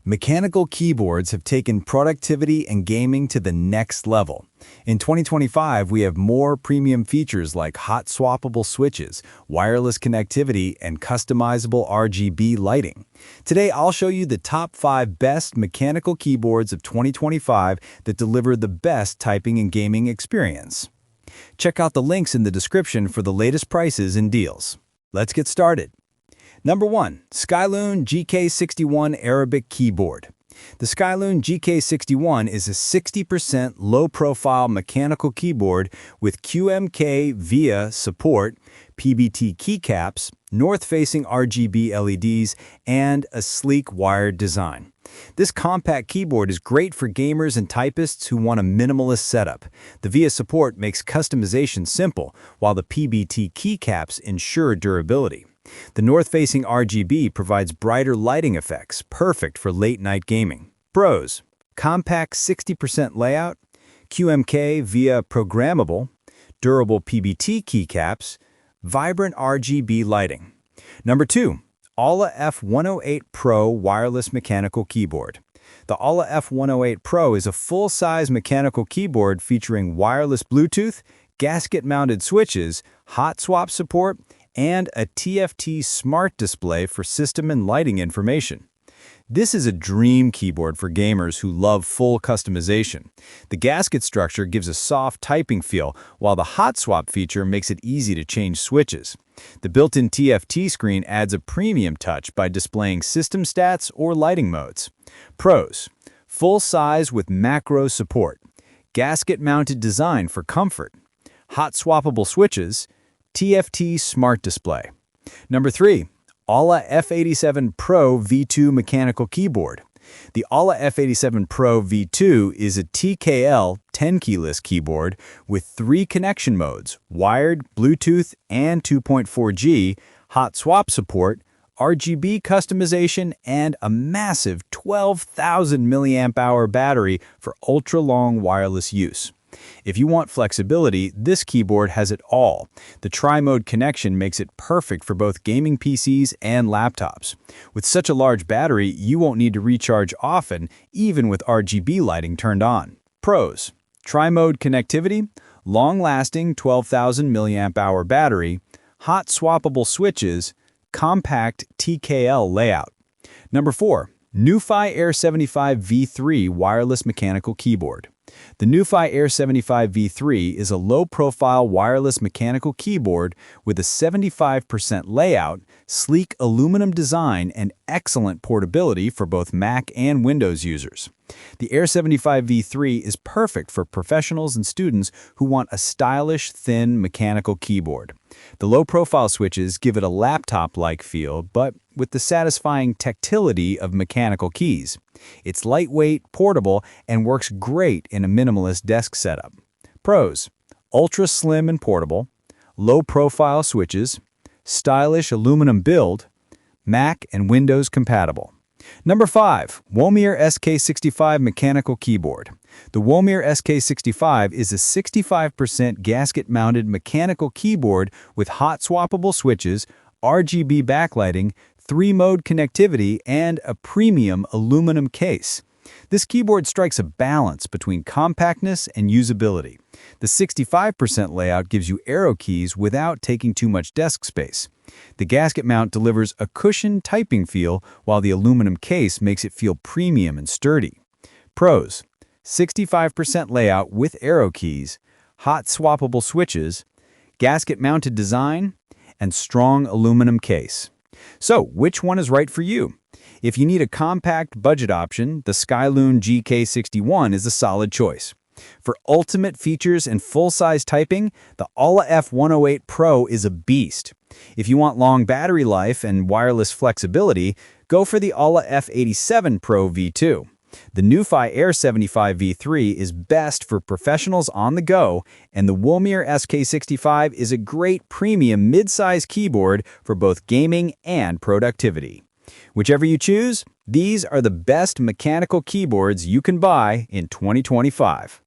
Mechanical keyboards have taken productivity and gaming to the next level. In 2025, we have more premium features like hot-swappable switches, wireless connectivity, and customizable RGB lighting. Today, I'll show you the top 5 best mechanical keyboards of 2025 that deliver the best typing and gaming experience. Check out the links in the description for the latest prices and deals. Let's get started. Number 1. SKYLOONG GK61 Arabic Keyboard. The SKYLOONG GK61 is a 60% low-profile mechanical keyboard with QMK VIA support, PBT keycaps, north-facing RGB LEDs, and a sleek wired design. This compact keyboard is great for gamers and typists who want a minimalist setup. The VIA support makes customization simple, while the PBT keycaps ensure durability. The north-facing RGB provides brighter lighting effects, perfect for late-night gaming. Pros: compact 60% layout, QMK VIA programmable, durable PBT keycaps, vibrant RGB lighting. Number 2. AULA F108 Pro Wireless Mechanical Keyboard. The AULA F108 Pro is a full-size mechanical keyboard featuring wireless Bluetooth, gasket-mounted switches, hot swap support, and a TFT smart display for system and lighting information. This is a dream keyboard for gamers who love full customization. The gasket structure gives a soft typing feel, while the hot swap feature makes it easy to change switches. The built-in TFT screen adds a premium touch by displaying system stats or lighting modes. Pros: full size with macro support, gasket-mounted design for comfort, hot swappable switches, TFT Smart Display. Number 3. AULA F87 Pro V2 Mechanical Keyboard. The AULA F87 Pro V2 is a TKL 10-keyless keyboard with 3 connection modes: wired, Bluetooth, and 2.4G, hot swap support, RGB customization, and a massive 12,000 mAh battery for ultra-long wireless use. If you want flexibility, this keyboard has it all. The tri-mode connection makes it perfect for both gaming PCs and laptops. With such a large battery, you won't need to recharge often, even with RGB lighting turned on. Pros: tri-mode connectivity, long-lasting 12,000 mAh battery, hot swappable switches, compact TKL layout. Number 4. NuPhy Air 75 V3 Wireless Mechanical Keyboard. The NuPhy Air 75 V3 is a low-profile wireless mechanical keyboard with a 75% layout, sleek aluminum design, and excellent portability for both Mac and Windows users. The Air 75 V3 is perfect for professionals and students who want a stylish, thin mechanical keyboard. The low-profile switches give it a laptop-like feel, but with the satisfying tactility of mechanical keys. It's lightweight, portable, and works great in a minimalist desk setup. Pros: ultra slim and portable, low-profile switches, stylish aluminum build, Mac and Windows compatible. Number 5. Womier SK65 Mechanical Keyboard. The Womier SK65 is a 65% gasket-mounted mechanical keyboard with hot swappable switches, RGB backlighting, 3-mode connectivity, and a premium aluminum case. This keyboard strikes a balance between compactness and usability. The 65% layout gives you arrow keys without taking too much desk space. The gasket mount delivers a cushioned typing feel, while the aluminum case makes it feel premium and sturdy. Pros: 65% layout with arrow keys, hot swappable switches, gasket-mounted design, and strong aluminum case. So, which one is right for you? If you need a compact budget option, the SKYLOONG GK61 is a solid choice. For ultimate features and full-size typing, the AULA F108 Pro is a beast. If you want long battery life and wireless flexibility, go for the AULA F87 Pro V2. The NuPhy Air 75 V3 is best for professionals on the go, and the Womier SK65 is a great premium mid-size keyboard for both gaming and productivity. Whichever you choose, these are the best mechanical keyboards you can buy in 2025.